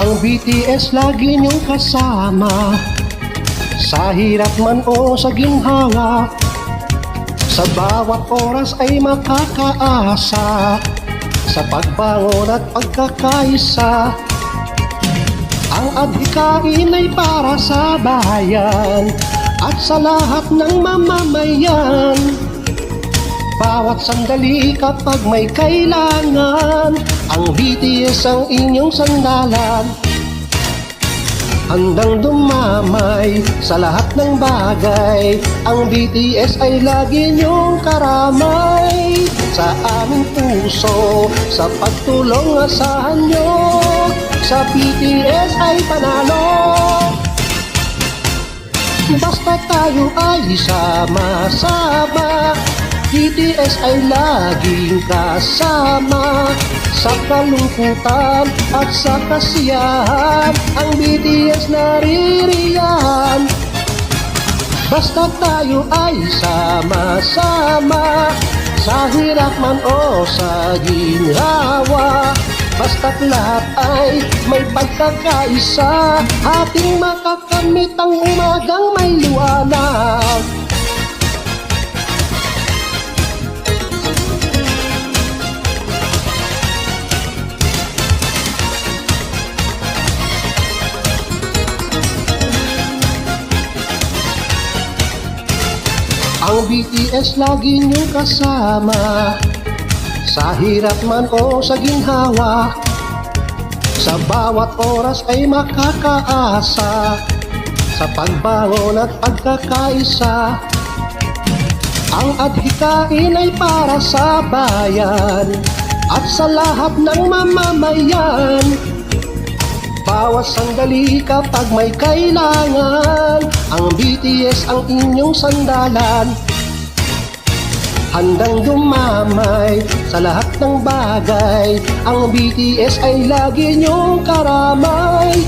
Ang BTS lagi niyong kasama, sa hirap man o sa ginhawa, sa bawat oras ay makakaasa, sa pagbangon at pagkakaisa. Ang adhikain ay para sa bayan at sa lahat ng mamamayan. Bawat sandali kapag may kailangan, ang BTS ang inyong sandalan. Handang dumamay sa lahat ng bagay, ang BTS ay lagi niyong karamay. Sa aming puso, sa pagtulong asahan niyo, sa BTS ay panalo. Basta tayo ay sama-sama, BTS ay laging kasama. Sa kalungkutan at sa kasiyahan, ang BTS naririyan. Basta tayo ay sama-sama, sa hirap man o sa ginhawa, basta't lahat ay may pagkakaisa, ating makakamit ang umagang may liwanag. Ang BTS lagi niyong kasama, sa hirap man o sa ginhawa, sa bawat oras ay makakaasa, sa pagbangon at pagkakaisa. Ang adhikain ay para sa bayan at sa lahat ng mamamayan. Bawat sandali kapag may kailangan, ang BTS ang inyong sandalan. Handang dumamay sa lahat ng bagay, ang BTS ay lagi niyong karamay.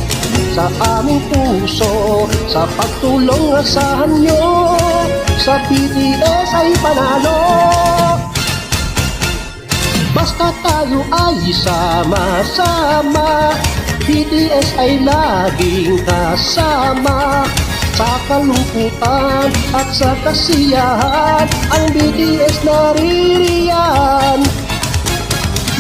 Sa aming puso, sa pagtulong asahan niyo, sa BTS ay panalo. Basta tayo ay sama-sama, BTS ay laging kasama. Sa kalungkutan at sa kasiyahan, ang BTS naririyan.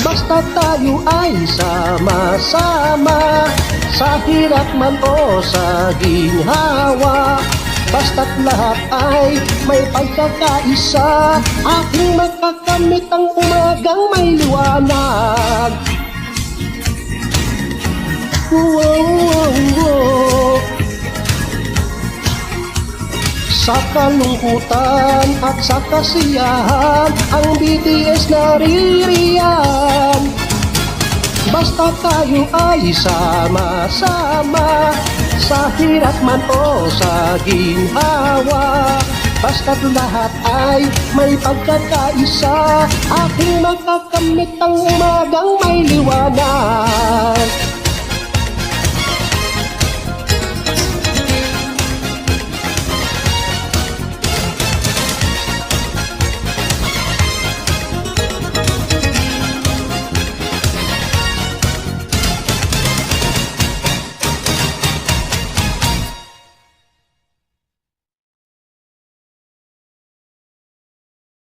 Basta tayo ay sama-sama, sa hirap man o sa ginhawa, basta't lahat ay may pagkakaisa, ating makakamit ang umagang may liwanag. Sa kalungkutan at sa kasiyahan, ang BTS naririyan. Basta tayo ay sama-sama, sa hirap man o sa ginhawa, basta't lahat ay may pagkakaisa, ating makakamit ang umagang may liwanag.